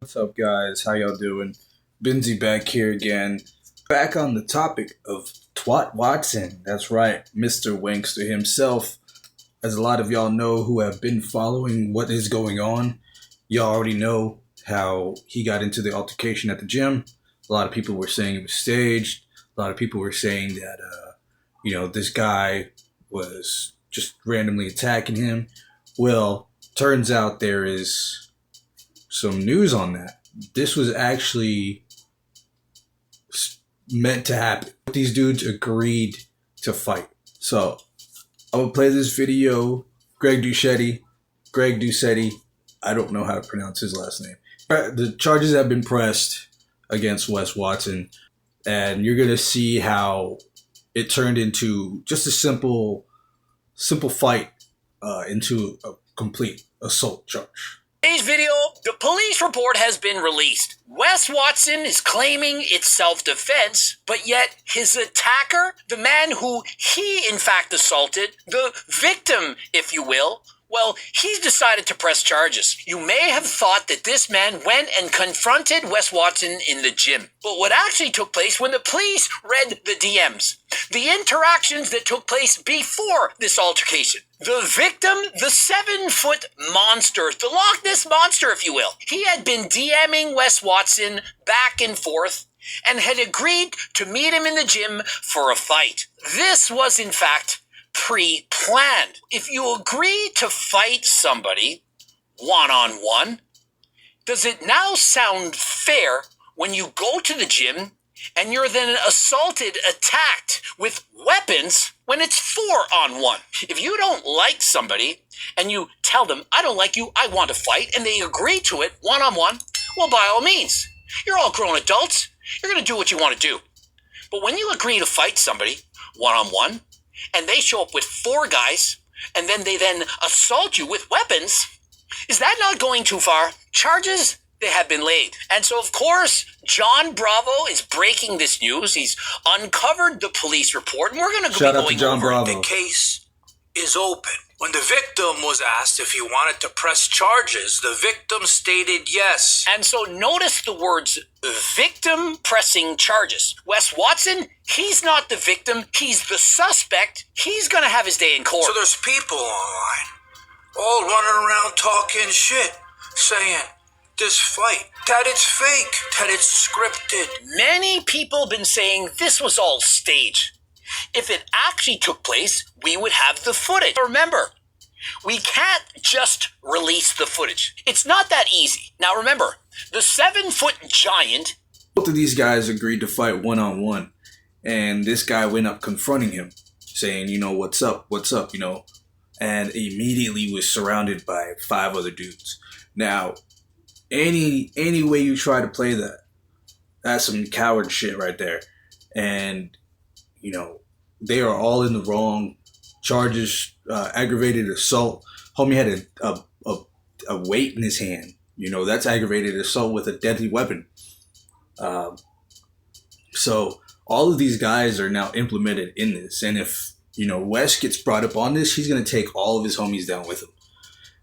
What's up, guys? How y'all doing? Benzie back here again. Back on the topic of Twat Watson. That's right, Mr. Wankster himself. As a lot of y'all know who have been following what is going on, y'all already know how he got into the altercation at the gym. A lot of people were saying it was staged. A lot of people were saying that, this guy was just randomly attacking him. Well, turns out there is some news on that. This was actually meant to happen. These dudes agreed to fight. So I'm gonna play this video. Greg Ducetti. I don't know how to pronounce his last name. The charges have been pressed against Wes Watson, and you're gonna see how it turned into just a simple fight into a complete assault charge. Today's video, the police report has been released. Wes Watson is claiming it's self-defense, but yet his attacker, the man who he in fact assaulted, the victim, if you will, well, he's decided to press charges. You may have thought that this man went and confronted Wes Watson in the gym. But what actually took place when the police read the DMs, the interactions that took place before this altercation. The victim, the 7-foot monster, the Loch Ness monster, if you will. He had been DMing Wes Watson back and forth and had agreed to meet him in the gym for a fight. This was, in fact, pre-planned. If you agree to fight somebody one-on-one, does it now sound fair when you go to the gym and you're then assaulted, attacked with weapons when it's 4-on-1? If you don't like somebody and you tell them, I don't like you, I want to fight, and they agree to it one-on-one, well, by all means, you're all grown adults. You're going to do what you want to do. But when you agree to fight somebody one-on-one, and they show up with 4 guys, and then they assault you with weapons, is that not going too far? Charges, they have been laid. And so, of course, John Bravo is breaking this news. He's uncovered the police report, and we're going to be going over it. The case is open. When the victim was asked if he wanted to press charges, the victim stated yes. And so notice the words victim pressing charges. Wes Watson, he's not the victim. He's the suspect. He's going to have his day in court. So there's people online all running around talking shit, saying this fight, that it's fake, that it's scripted. Many people have been saying this was all staged. If it actually took place, we would have the footage. Remember, we can't just release the footage. It's not that easy. Now remember, the 7-foot giant... Both of these guys agreed to fight one-on-one, and this guy went up confronting him, saying, what's up, and immediately was surrounded by 5 other dudes. Now, any way you try to play that, that's some coward shit right there. And they are all in the wrong. Charges, aggravated assault. Homie had a weight in his hand. That's aggravated assault with a deadly weapon. So all of these guys are now implemented in this. And if, Wes gets brought up on this, he's going to take all of his homies down with him.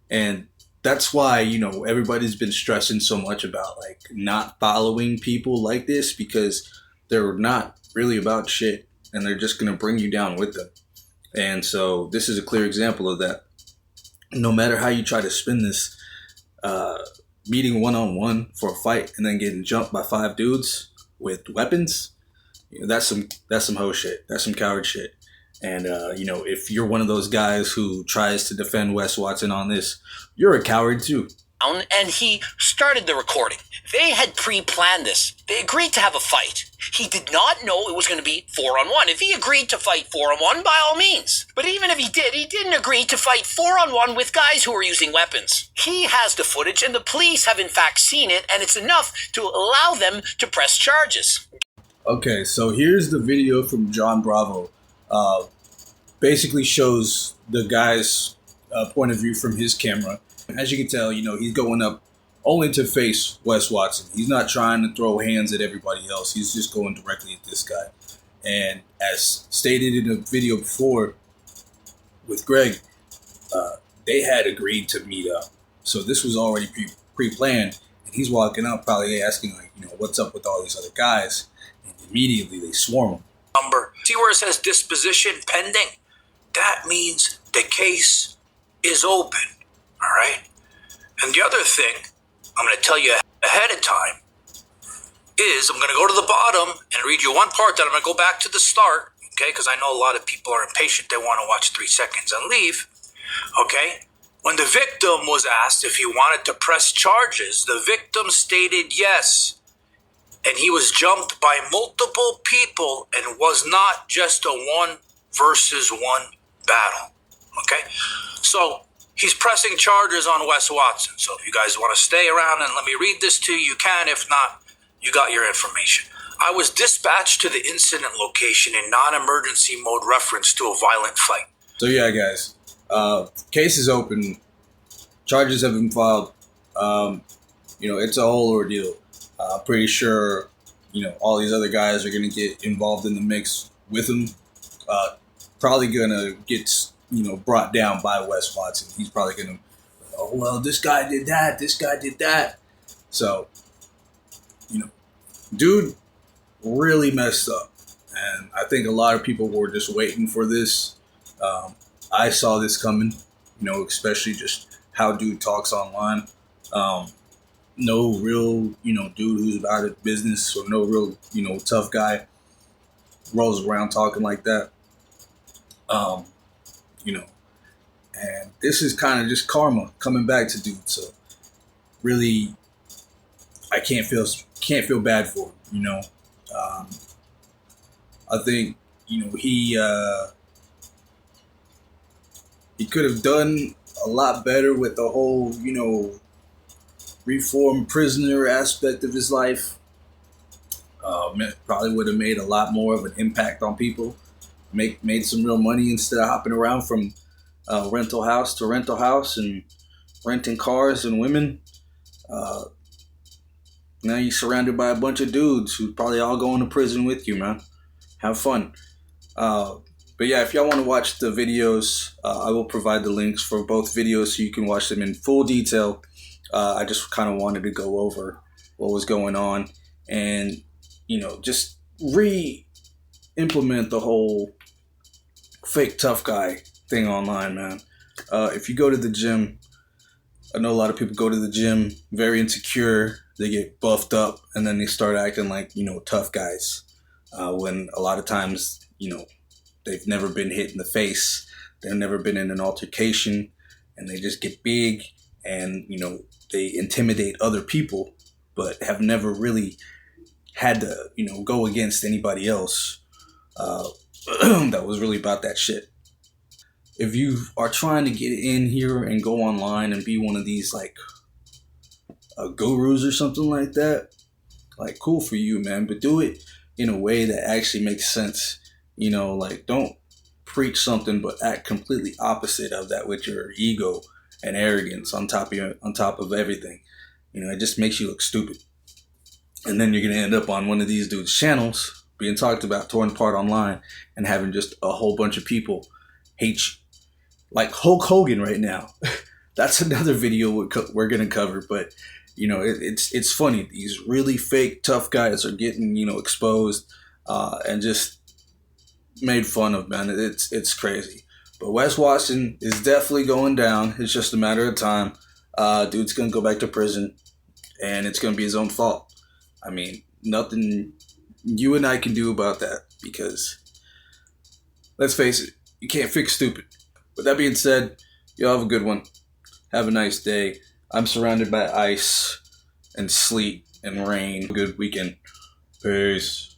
And that's why, everybody's been stressing so much about not following people like this, because they're not really about shit. And they're just going to bring you down with them. And so this is a clear example of that. No matter how you try to spin this, meeting one-on-one for a fight and then getting jumped by 5 dudes with weapons, that's some hoe shit. That's some coward shit. And, if you're one of those guys who tries to defend Wes Watson on this, you're a coward too. And he started the recording. They had pre-planned this. They agreed to have a fight. He did not know it was going to be 4-on-1. If he agreed to fight 4-on-1, by all means. But even if he didn't agree to fight 4-on-1 with guys who are using weapons. He has the footage, and the police have in fact seen it, and it's enough to allow them to press charges. Okay, so here's the video from John Bravo. Basically shows the guy's point of view from his camera. As you can tell, he's going up only to face Wes Watson. He's not trying to throw hands at everybody else. He's just going directly at this guy. And as stated in a video before with Greg, they had agreed to meet up. So this was already pre-planned. And He's walking up, probably asking, like, what's up with all these other guys? And immediately they swarm him. Number. See where it says disposition pending? That means the case is open. All right? And the other thing I'm going to tell you ahead of time is I'm going to go to the bottom and read you one part that I'm going to go back to the start, okay? Because I know a lot of people are impatient. They want to watch 3 seconds and leave, okay? When the victim was asked if he wanted to press charges, the victim stated yes. And he was jumped by multiple people and was not just a 1 versus 1 battle, okay? So he's pressing charges on Wes Watson. So if you guys want to stay around and let me read this to you, you can. If not, you got your information. I was dispatched to the incident location in non-emergency mode reference to a violent fight. So yeah, guys, case is open. Charges have been filed. It's a whole ordeal. I'm pretty sure, all these other guys are going to get involved in the mix with him. Probably going to get, brought down by Wes Watson. He's probably going to, oh, well, this guy did that. This guy did that. So, dude really messed up. And I think a lot of people were just waiting for this. I saw this coming, especially just how dude talks online. No real, dude who's about his business, or no real, tough guy rolls around talking like that. And this is kind of just karma coming back to dude. So really, I can't feel bad for him, I think, he could have done a lot better with the whole, reformed prisoner aspect of his life. Probably would have made a lot more of an impact on people. Made some real money instead of hopping around from rental house to rental house and renting cars and women. Now you're surrounded by a bunch of dudes who probably all going to prison with you, man. Have fun. But yeah, if y'all want to watch the videos, I will provide the links for both videos so you can watch them in full detail. I just kind of wanted to go over what was going on and, just re-implement the whole fake tough guy thing online, man. If you go to the gym, I know a lot of people go to the gym very insecure. They get buffed up and then they start acting like, tough guys. When a lot of times, they've never been hit in the face. They've never been in an altercation, and they just get big and, they intimidate other people, but have never really had to, go against anybody else that was really about that shit. If you are trying to get in here and go online and be one of these, like, gurus or something like that, like, cool for you, man, but do it in a way that actually makes sense. Don't preach something but act completely opposite of that with your ego and arrogance on top of everything. It just makes you look stupid. And then you're going to end up on one of these dudes' channels being talked about, torn apart online, and having just a whole bunch of people hate you. Like Hulk Hogan right now. That's another video we're going to cover, but it's funny. These really fake tough guys are getting, exposed and just made fun of, man. It's crazy. But Wes Watson is definitely going down. It's just a matter of time. Dude's going to go back to prison, and it's going to be his own fault. I mean, nothing you and I can do about that, because let's face it, you can't fix stupid. With that being said, y'all have a good one. Have a nice day. I'm surrounded by ice and sleet and rain. Good weekend. Peace.